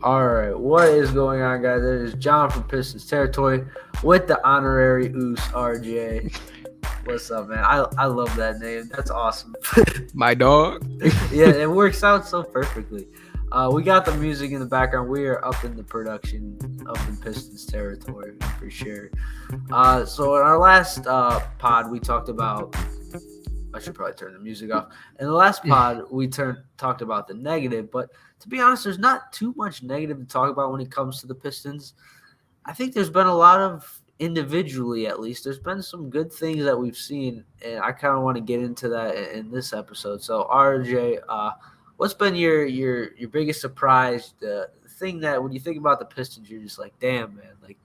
All right, what is going on, guys? It is John from Pistons Territory with the honorary Oos RJ. What's up, man? I love that name. That's awesome. My dog. Yeah, it works out so perfectly. We got the music in the background. We are up in the production up in Pistons Territory for sure. So in our last pod, we talked about. I should probably turn the music off. In the last pod, we talked about the negative, but to be honest, there's not too much negative to talk about when it comes to the Pistons. I think there's been a lot of individually, at least, there's been some good things that we've seen, and I kind of want to get into that in this episode. So, RJ, what's been your biggest surprise? The thing that when you think about the Pistons, you're just like, damn, man, like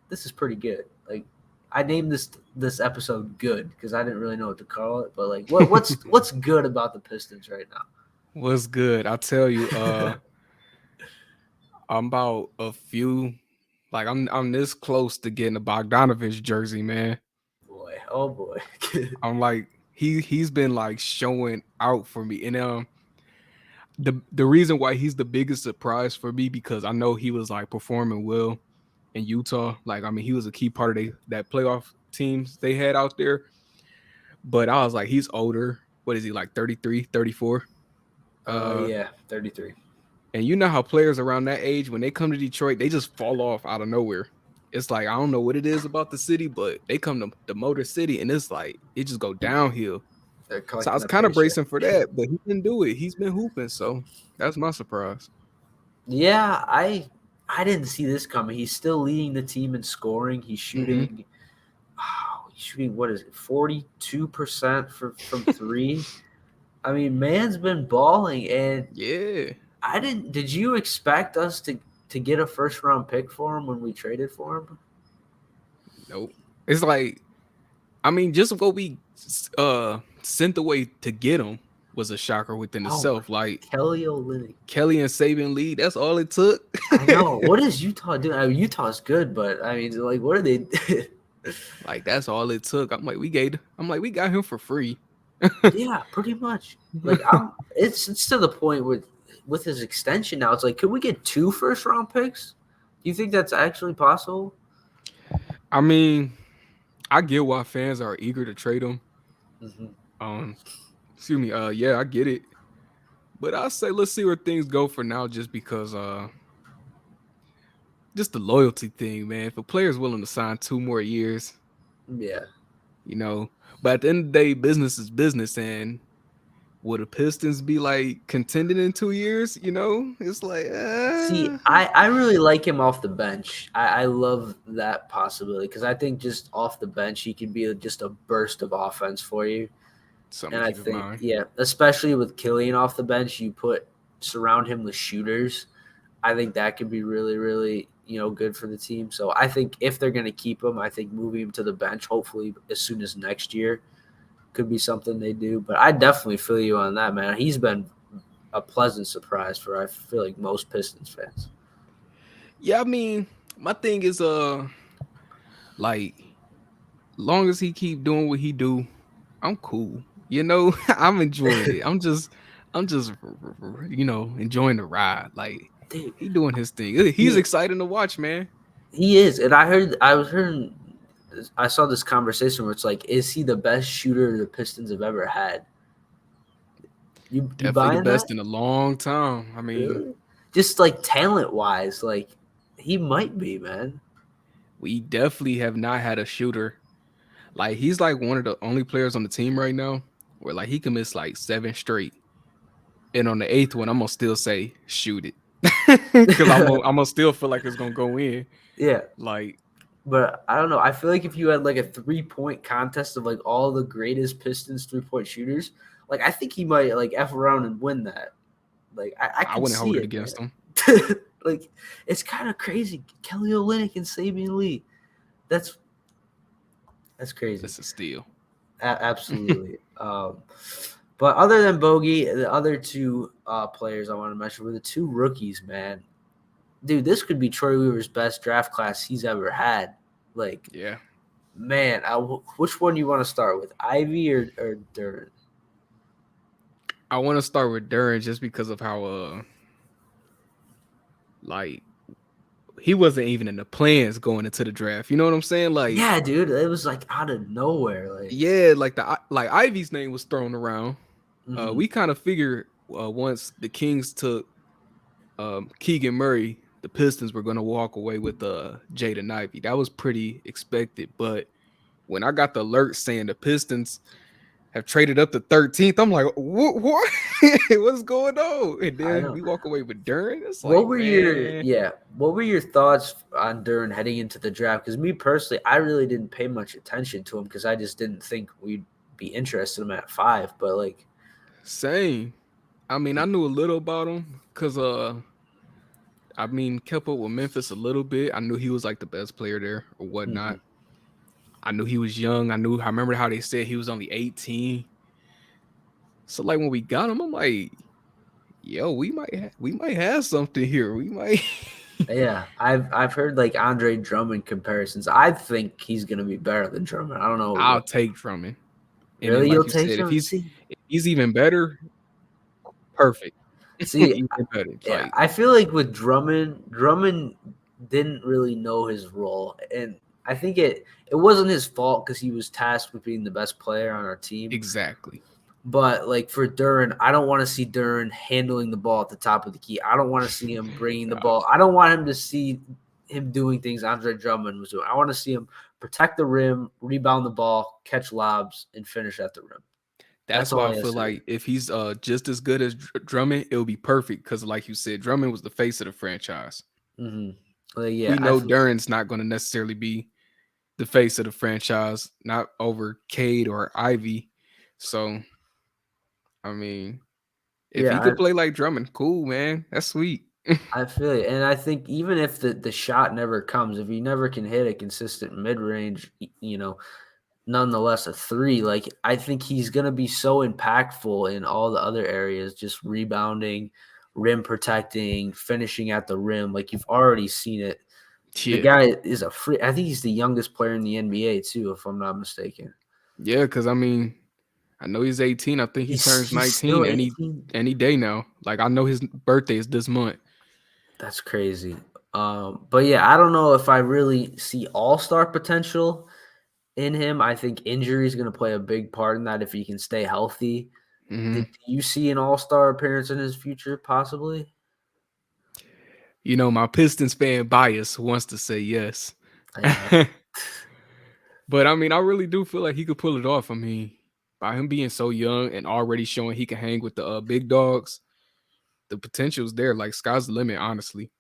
this is pretty good. Like I named this episode "Good" because I didn't really know what to call it. But like, what's good about the Pistons right now? What's good? I tell you, I'm about a few. Like I'm this close to getting a Bogdanovich jersey, man. Boy, oh boy. I'm like he's been like showing out for me, and the reason why he's the biggest surprise for me because I know he was like performing well in Utah. Like I mean, he was a key part of that playoff teams they had out there. But I was like, he's older. What is he like 33, 34? Yeah, 33. And you know how players around that age, when they come to Detroit, they just fall off out of nowhere. It's like, I don't know what it is about the city, but they come to the Motor City and it's like, it just go downhill. They're So I collecting was a kind of paycheck. bracing for that, but he didn't do it. He's been hooping. So that's my surprise. Yeah, I didn't see this coming. He's still leading the team in scoring. He's shooting. He's shooting what is it? 42% from three. I mean, man's been balling, and Yeah. I didn't. Did you expect us to get a first round pick for him when we traded for him? Nope. It's like, I mean, just what we sent away to get him was a shocker within Oh my, itself. Like Kelly Olynyk. Kelly and Saban Lee, that's all it took. I know. What is Utah doing? I mean, Utah's good, but I mean, like, what are they? Like that's all it took. I'm like, we got him for free. Yeah, pretty much. Like, it's to the point with his extension now. It's like, could we get 2 first round picks? Do you think that's actually possible? I mean, I get why fans are eager to trade him. Mm-hmm. Um, excuse me. Yeah, I get it. But I say let's see where things go for now, just because just the loyalty thing, man. If a player's willing to sign 2 more years, Yeah. you know. But at the end of the day, business is business, and would the Pistons be like contending in 2 years? You know, it's like, See, I really like him off the bench. I love that possibility because I think just off the bench he can be just a burst of offense for you. something And to I keep in think, mind. yeah, especially with Killian off the bench, surround him with shooters. I think that could be really, really, good for the team. So I think if they're going to keep him, I think moving him to the bench, hopefully as soon as next year, could be something they do. But I definitely feel you on that, man. He's been a pleasant surprise for I feel like most Pistons fans. Yeah, I mean, my thing is like long as he keep doing what he do, I'm cool. You know, I'm enjoying it. I'm just enjoying the ride. Like Dude, he doing his thing. He's he exciting to watch, man. he is, and I saw this conversation where it's like, is he the best shooter the Pistons have ever had? You Definitely the buying that? best in a long time. I mean, Really? Just like talent wise, like he might be, man. we definitely have not had a shooter. Like he's like one of the only players on the team right now where like he can miss like 7 straight. And on the eighth one, I'm gonna still say shoot it. Cause I'm gonna still feel like it's gonna go in. Yeah, Like but I don't know. I feel like if you had like a 3-point contest of like all the greatest Pistons 3-point shooters, like I think he might like F around and win that. Like I I could wouldn't hold see it it, against him. man. Like it's kind of crazy. Kelly Olynyk and Sabian Lee. That's crazy. That's a steal. Absolutely. But other than Bogey, the other two players I want to mention were the 2 rookies, man. Dude, this could be Troy Weaver's best draft class he's ever had. Like, Yeah. man, which one do you want to start with, Ivy or Duran? I want to start with Duran just because of how Like he wasn't even in the plans going into the draft. You know what I'm saying? Like Yeah, dude, it was like out of nowhere. Like, yeah, like Ivy's name was thrown around. mhm. We kind of figured once the Kings took Keegan Murray, the Pistons were going to walk away with Jaden Ivey. That was pretty expected. But when I got the alert saying the Pistons have traded up to 13th, I'm like, what? What's going on? And I then know. we walk away with Duran. It's What like, were your man, yeah? What were your thoughts on Duran heading into the draft? Because me personally, I really didn't pay much attention to him because I just didn't think we'd be interested in him at 5. But like, same. I mean, I knew a little about him because I mean, kept up with Memphis a little bit. I knew he was like the best player there or mhm. whatnot. I knew he was young. I remember how they said he was only 18. So like when we got him, I'm like, yo, we might have something here. We might. Yeah, I've heard like Andre Drummond comparisons. I think he's gonna be better than Drummond. I don't know I'll what. take Drummond. And then Really, you'll like you take said, him? See, if he's even better, perfect. see, Even better. It's yeah, like I feel like with Drummond didn't really know his role, and I think it wasn't his fault because he was tasked with being the best player on our team. exactly. But like for Duran, I don't want to see Duran handling the ball at the top of the key. I don't want to see him bringing the Uh, ball. I don't want him to see him doing things Andre Drummond was doing. I want to see him protect the rim, rebound the ball, catch lobs, and finish at the rim. That's that's all why I he has feel to do. like if he's just as good as Drummond, it'll be perfect. Because like you said, Drummond was the face of the franchise. Like, yeah, We know Duran's not going to necessarily be the face of the franchise, not over Cade or Ivy. So, I mean, if he yeah, could play like Drummond, cool, man. That's sweet. I feel it. And I think even if the shot never comes, if he never can hit a consistent mid range, nonetheless a 3, like I think he's going to be so impactful in all the other areas, just rebounding, rim protecting, finishing at the rim. Like you've already seen it. The Yeah. guy is a free. I think he's the youngest player in the NBA too, if I'm not mistaken. Yeah, because I mean, I know he's 18. I think he turns He's still 19 18. any day now. Like I know his birthday is this month. That's crazy. But yeah, I don't know if I really see all-star potential in him. I think injury is going to play a big part in that if he can stay healthy. Hmm. Do you see an all-star appearance in his future, possibly? You know, my Pistons fan bias wants to say yes. Yeah, But I mean, I really do feel like he could pull it off. I mean, by him being so young and already showing he can hang with the big dogs, the potential's there. Like sky's the limit, honestly.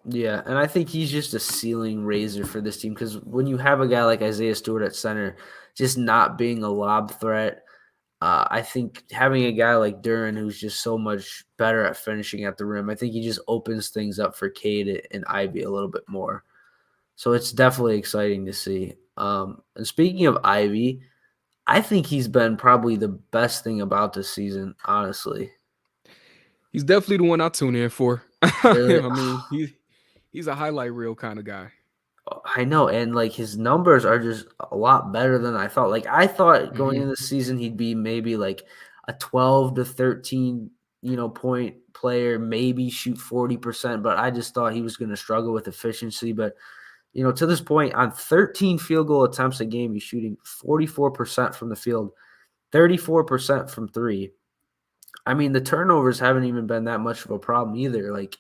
yeah, and I think he's just a ceiling raiser for this team because when you have a guy like Isaiah Stewart at center, just not being a lob threat, I think having a guy like Duran who's just so much better at finishing at the rim, I think he just opens things up for Cade and Ivy a little bit more. So it's definitely exciting to see. And speaking of Ivy, I think he's been probably the best thing about this season, honestly. He's definitely the one I tune in for. Really, I mean, he's a highlight reel kind of guy. I know, and like his numbers are just a lot better than I thought. Like I thought going Hmm. into the season he'd be maybe like a 12 to 13, point player, maybe shoot 40%, but I just thought he was going to struggle with efficiency, but to this point on 13 field goal attempts a game, he's shooting 44% from the field, 34% from 3. I mean, the turnovers haven't even been that much of a problem either. Like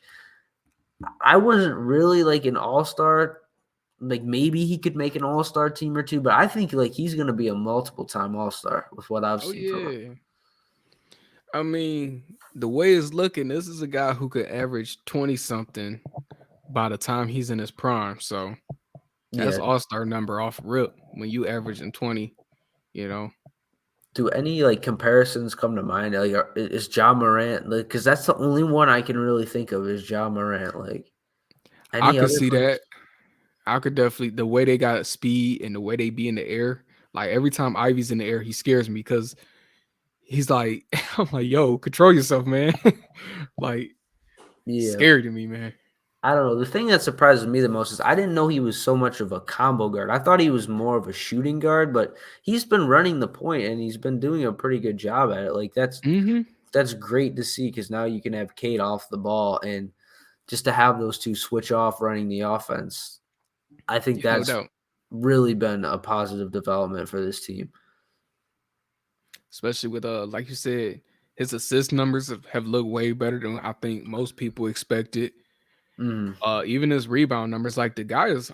I wasn't really like an all-star. Like maybe he could make an all-star team or two, but I think like he's gonna be a multiple-time all-star with what I've Oh seen from him. yeah. I mean, the way it's looking, this is a guy who could average 20 something by the time he's in his prime. So that's Yeah. all-star number off rip when you averaging 20, you know. Do any like comparisons come to mind? Like, is John Morant? Like, because that's the only one I can really think of is John Morant. Like, I any could other see that. players? I could definitely the way they got speed and the way they be in the air. Like every time Ivy's in the air, he scares me because he's like, I'm like, yo, control yourself, man. Like Yeah. scary to me, man. I don't know. The thing that surprises me the most is I didn't know he was so much of a combo guard. I thought he was more of a shooting guard, but he's been running the point and he's been doing a pretty good job at it. Like Hmm. that's great to see because now you can have Kate off the ball and just to have those two switch off running the offense, I think Yeah, no that's doubt. really been a positive development for this team. Especially with like you said, his assist numbers have looked way better than I think most people expected. Mm. Even his rebound numbers, like the guy is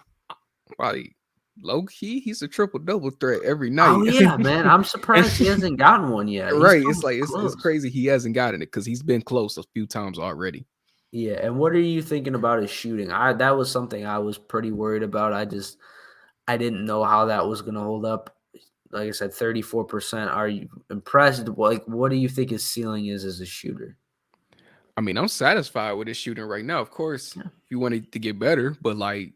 like low key, he's a triple double threat every Oh night. yeah, man! I'm And surprised he hasn't gotten one yet. He's right, it's come like it's close. crazy he hasn't gotten it because he's been close a few times already. Yeah, and what are you thinking about his shooting? I That was something I was pretty worried about. I didn't know how that was going to hold up. Like I said, 34%. Are you impressed? Like, what do you think his ceiling is as a shooter? I mean, I'm satisfied with his shooting right now. Of course, Yeah. he wanted to get better, but like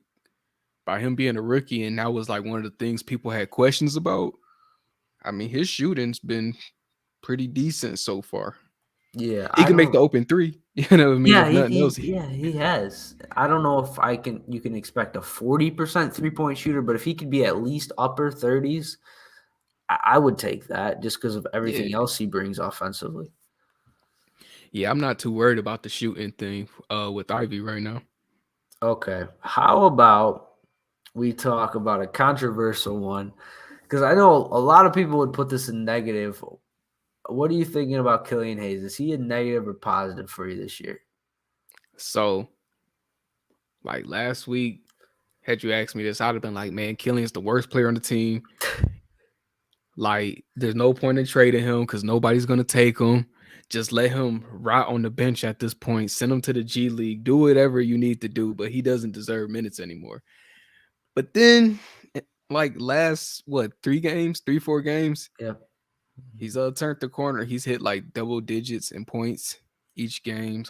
by him being a rookie, and that was like one of the things people had questions about. I mean, his shooting's been pretty decent so far. Yeah, He I can make the don't. open three. You know what I mean? Yeah, If nothing else, he has. I don't know if I can. You can expect a 40% 3-point shooter, but if he could be at least upper 30s, I would take that just because of yeah, everything else he brings offensively. yeah. I'm not too worried about the shooting thing with Ivy right now. Okay, how about we talk about a controversial one? Because I know a lot of people would put this in negative. What are you thinking about Killian Hayes? Is he a negative or positive for you this year? So, like last week, had you asked me this, I'd have been like, man, Killian's the worst player on the team. Like, there's no point in trading him because nobody's gonna take him. Just let him rot on the bench at this point. Send him to the G League. Do whatever you need to do, but he doesn't deserve minutes anymore. But then, like last what 3 games, 3 4 games, Yeah. he's turned the corner. He's hit like double digits in points each game.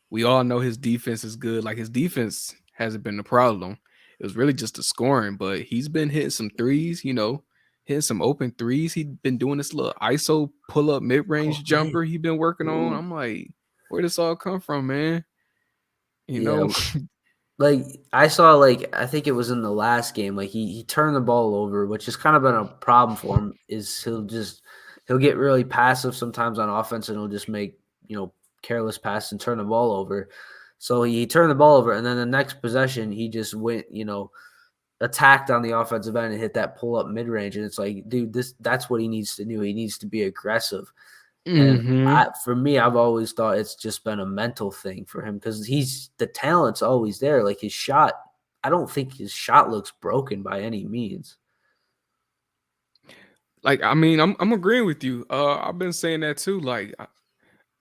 We all know his defense is good. Like his defense hasn't been the problem. It was really just the scoring, but he's been hitting some threes, hitting some open threes. He's been doing this little ISO pull up mid Oh range man. jumper he been working on. Ooh. I'm like, where this all come from, man? You Yeah. know? Like I saw, like I think it was in the last game. Like he turned the ball over, which has kind of been a problem for him. Is he'll get really passive sometimes on offense, and he'll just make careless passes and turn the ball over. So he turned the ball over, and then the next possession he just went attacked on the offensive end and hit that pull up mid range, and it's like, dude, that's what he needs to do. He needs to be aggressive. And Hmm. for me, I've always thought it's just been a mental thing for him because the talent's always there. Like his shot, I don't think his shot looks broken by any means. Like, I mean, I'm agreeing with you. I've been saying that too. Like,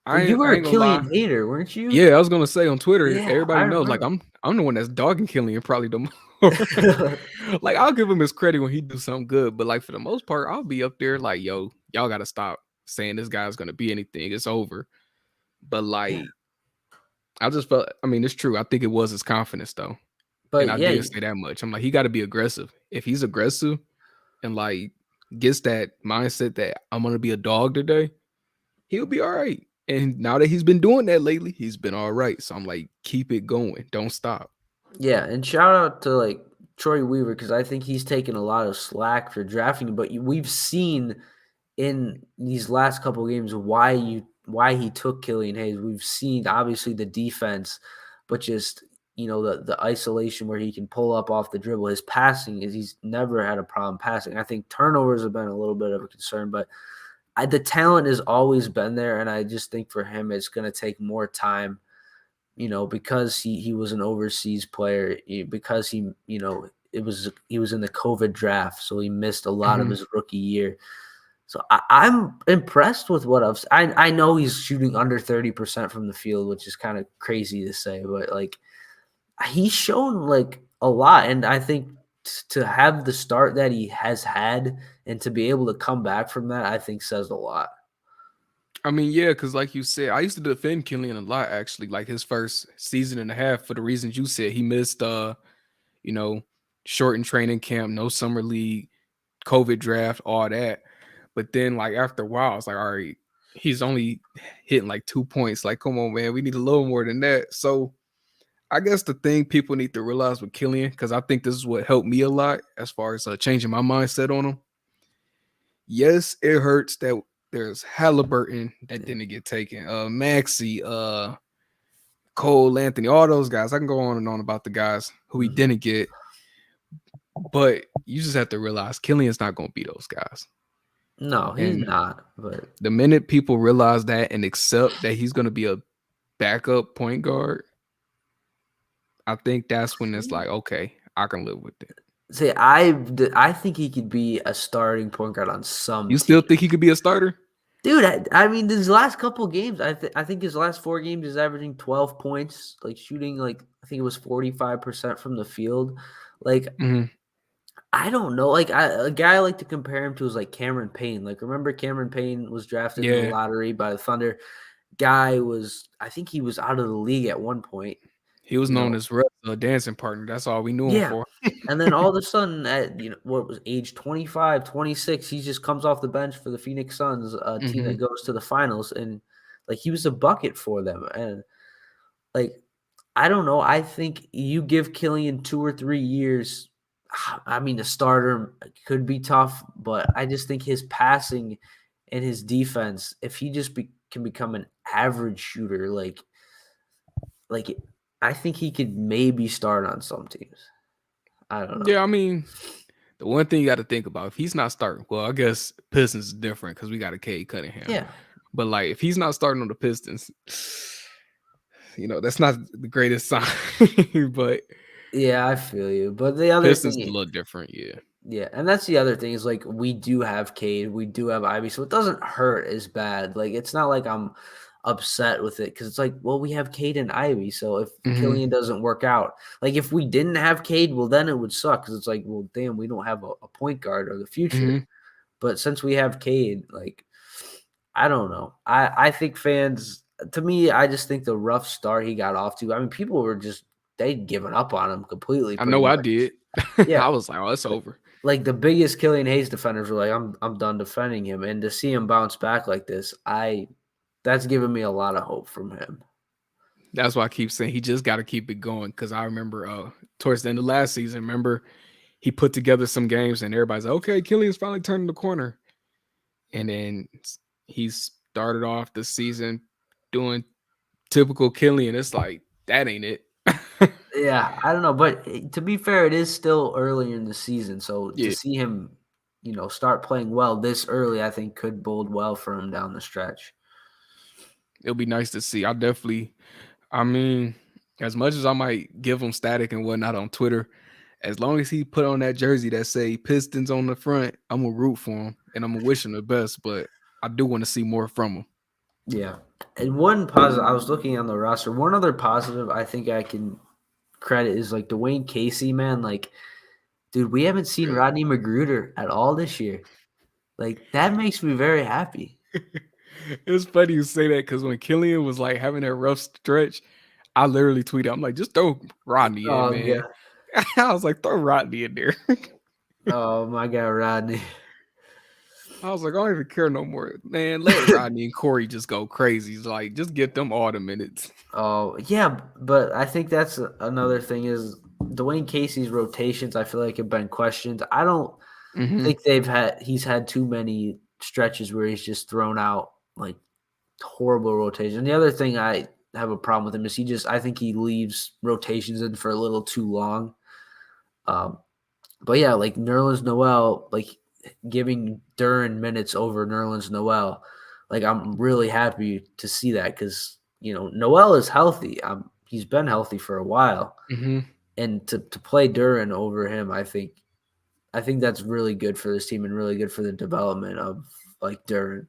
Well, you were I a ain't gonna lie. Killian hater, weren't you? Yeah, I was gonna say on Twitter, Yeah, I everybody knows. Like, remember. I'm the one that's dogging Killian probably the more. Like, I'll give him his credit when he do something good, but like for the most part, I'll be up there like, yo, y'all gotta stop saying this guy's gonna be anything. It's over. But Yeah, like, I just felt. I mean, it's true. I think it was his confidence though, and but I yeah, did say that much. I'm like, he got to be aggressive. If he's aggressive and like gets that mindset that I'm gonna be a dog today, he'll be all right. And now that he's been doing that lately, he's been all right. So I'm like, keep it going. Don't stop. yeah, and shout out to like Troy Weaver because I think he's taken a lot of slack for drafting him. But we've seen in these last couple of games why he took Killian Hayes. We've seen obviously the defense, but just the isolation where he can pull up off the dribble. His passing is he's never had a problem passing. I think turnovers have been a little bit of a concern, but the talent has always been there, and I just think for him it's going to take more time. Because he was an overseas player, because he was in the COVID draft, so he missed a lot of Mhm. his rookie year. So I'm impressed with what I know he's shooting under 30% from the field, which is kind of crazy to say, but like he's shown like a lot, and I think to have the start that he has had and to be able to come back from that, I think says a lot. I mean, yeah, because like you said, I used to defend Killian a lot actually, like his first season and a half for the reasons you said. He missed you know, shortened training camp, no summer league, COVID draft, all that. But then like after a while, it's like, all right, he's only hitting like 2 points. Like, come on, man, we need a little more than that. So I guess the thing people need to realize with Killian, because I think this is what helped me a lot as far as changing my mindset on him. Yes, it hurts that there's Halliburton that Yeah. didn't get taken. Maxi, Cole Anthony, all those guys. I can go on and on about the guys who he Mhm. didn't get, but you just have to realize Killian's not going to be those guys. No, he's And not. But the minute people realize that and accept that he's going to be a backup point guard, I think that's when it's like, okay, I can live with it. see, I think he could be a starting point guard on some You still team. think he could be a starter? Dude, I mean, these last couple games, I think his last 4 games is averaging 12 points, like shooting like I think it was 45% from the field. Like Mm-hmm. I don't know, like a guy I like to compare him to is like Cameron Payne. Like remember Cameron Payne was drafted in the Yeah, lottery by the Thunder. Guy was I think he was out of the league at one point. he was You known know, as Russ, a dancing partner. That's all we knew him yeah. for. And then all of a sudden at what was age 25, 26, he just comes off the bench for the Phoenix Suns, a team Mm-hmm. that goes to the finals, and like he was a bucket for them. And like I don't know, I think you give Killian 2 or 3 years. I mean, the starter could be tough, but I just think his passing and his defense, if he just can become an average shooter, like I think he could maybe start on some teams. I don't know. Yeah, I mean, the one thing you got to think about if he's not starting, well, I guess Pistons is different because we got a Cade Cunningham. Yeah. But like, if he's not starting on the Pistons, that's not the greatest sign. But Yeah, I feel you. But the other Pistons is a thing, little different. Yeah. yeah, and that's the other thing is like we do have Cade, we do have Ivy, so it doesn't hurt as bad. Like it's not like I'm upset with it because it's like, well, we have Cade and Ivy, so if Mm-hmm. Killian doesn't work out, like if we didn't have Cade, well, then it would suck because it's like, well, damn, we don't have a point guard of the future. Mm-hmm. But since we have Cade, like I don't know. I think fans to me, I just think the rough start he got off to. I mean, people were just they'd given up on him completely, I pretty know I much. did. Yeah, I was like, oh, it's over. like the biggest Killian Hayes defenders were like, I'm done defending him, and to see him bounce back like this, that's given me a lot of hope from him. That's why I keep saying he just got to keep it going. Because I remember towards the end of last season, remember he put together some games and everybody's like, okay, Killian's finally turning the corner. And then he started off the season doing typical Killian. It's like, that ain't it. Yeah, I don't know, but to be fair, it is still early in the season, so to Yeah, see him, start playing well this early, I think could bode well for him down the stretch. it'll be nice to see. I mean, as much as I might give him static and whatnot on Twitter, as long as he put on that jersey that say Pistons on the front, I'm gonna root for him and I'm gonna wish him the best. But I do want to see more from him. Yeah, and one positive, I was looking on the roster. One other positive I think I can credit is like Dwayne Casey, man. Like, dude, we haven't seen Really? Rodney Magruder at all this year. Like, that makes me very happy. It's funny you say that because when Killian was like having that rough stretch, I literally tweeted, I'm like, just throw Rodney in, Oh man. god. I was like, throw Rodney in there. Oh my god, Rodney. I was like, I don't even care no more. Man, let Rodney and Corey just go crazy. It's like, just get them all the minutes. Oh yeah, but I think that's another thing is Dwayne Casey's rotations. I feel like have been questioned. I don't Mm-hmm. think he's had too many stretches where he's just thrown out like horrible rotation. The other thing I have a problem with him is I think he leaves rotations in for a little too long. Um, but yeah, like Nerlens Noel, like giving Duran minutes over Nerlens Noel, like I'm really happy to see that because Noel is healthy. He's been healthy for a while, Mm-hmm. and to play Duran over him, I think that's really good for this team and really good for the development of like Duran.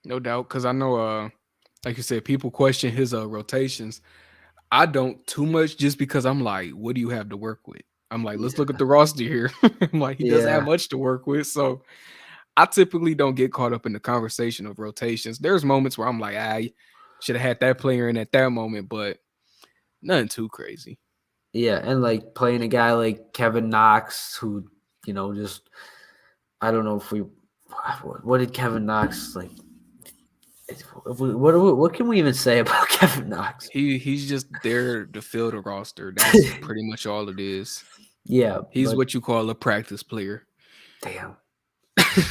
No doubt. Cause I know like you said, people question his rotations. I don't too much just because I'm like, what do you have to work with? I'm like, let's look Yeah, at the roster here. I'm like, he doesn't have yeah, much to work with. So I typically don't get caught up in the conversation of rotations. There's moments where I'm like, I should have had that player in at that moment, but nothing too crazy. yeah, and like playing a guy like Kevin Knox, who just I don't know if we what did Kevin Knox like what can we even say about Kevin Knox? He's just there to fill the roster. That's pretty much all it is. Yeah, He's but what you call a practice player. damn, That's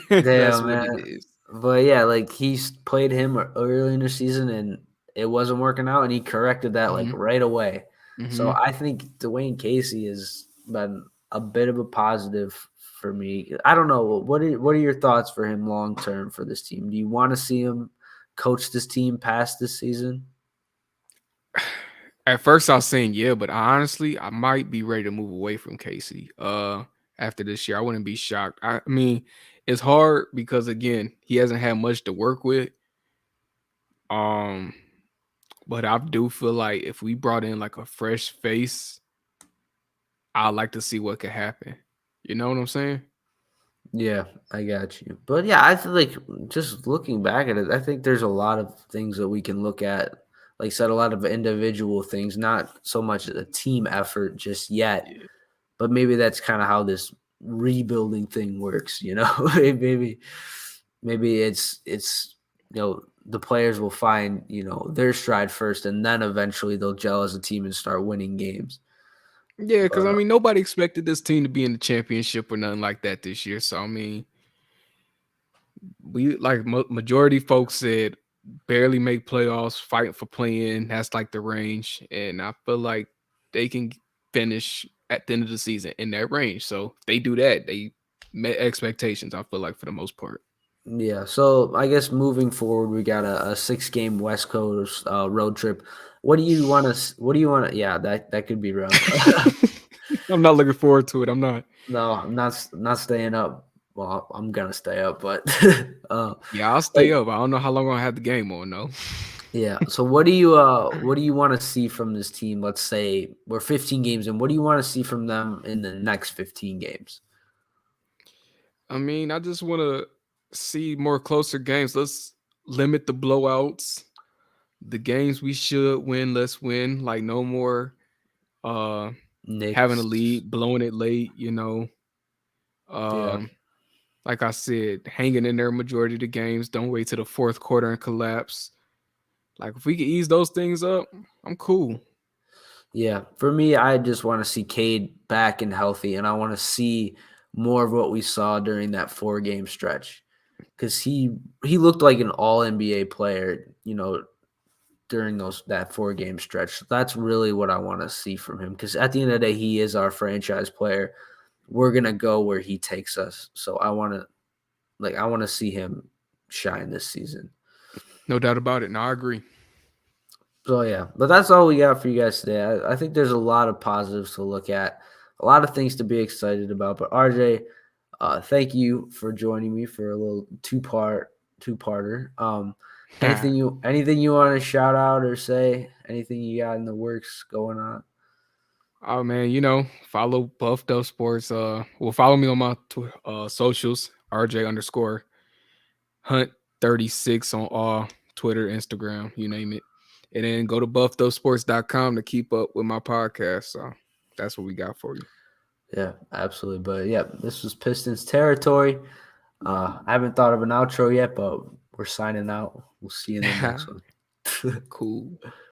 damn, what it man. is. But yeah, like he's played him early in the season, and it wasn't working out, and he corrected that like Hmm. right away. So Hmm. I think Dwayne Casey has been a bit of a positive for me. I don't know what are your thoughts for him long term for this team? Do you want to see him coach this team past this season? At first, I was saying yeah, but I might be ready to move away from Casey. After this year, I wouldn't be shocked. I mean, it's hard because again, he hasn't had much to work with. Um, but I do feel like if we brought in like a fresh face, I'd like to see what could happen. You know what I'm saying? Yeah, I got you. But yeah, I feel like just looking back at it, I think there's a lot of things that we can look at. Like I said, a lot of individual things, not so much a team effort just yet, Yeah. but maybe that's kind of how this rebuilding thing works, you know? maybe it's the players will find, their stride first and then eventually they'll gel as a team and start winning games. Yeah, because I But mean, nobody expected this team to be in the championship or nothing like that this year. So I mean, we like majority folks said barely make playoffs, fighting for playing. That's like the range, and I feel like they can finish at the end of the season in that range. So if they do that, they met expectations. I feel like for the most part. yeah, so I guess moving forward, we got a 6 game West Coast road trip. What do you want to? What do you want to? Yeah, that could be rough. I'm not looking forward to it. I'm not. No, I'm not staying up. Well, I'm gonna stay up, but uh, Yeah, I'll stay like up. I don't know how long I'll have the game on though. yeah. So what do you want to see from this team? Let's say we're 15 games in. What do you want to see from them in the next 15 games? I mean, I just want to see more closer games. Let's limit the blowouts. The games we should win, let's win. Like no more uh having a Knicks. lead, blowing it late, Yeah. Um like I said, hanging in there majority of the games. Don't wait to the fourth quarter and collapse. Like if we could ease those things up, I'm cool. Yeah, for me, I just want to see Cade back and healthy, and I want to see more of what we saw during that 4 game stretch because he looked like an All NBA player, during that 4 game stretch. So that's really what I want to see from him because at the end of the day, he is our franchise player. We're gonna go where he takes us. So I want to see him shine this season. No doubt about it. No, I agree. So yeah, but that's all we got for you guys today. I think there's a lot of positives to look at, a lot of things to be excited about. But RJ, thank you for joining me for a little two-parter. Anything you want to shout out or say? Anything you got in the works going on? Oh man, follow Buffed Up Sports. Follow me on my socials, RJ underscore Hunt 36 on all Twitter, Instagram, you name it. And then go to buffedupsports.com to keep up with my podcast. So that's what we got for you. Yeah, absolutely. But yeah, this was Pistons territory. I haven't thought of an outro yet, but we're signing out. We'll see you in the next one. Cool.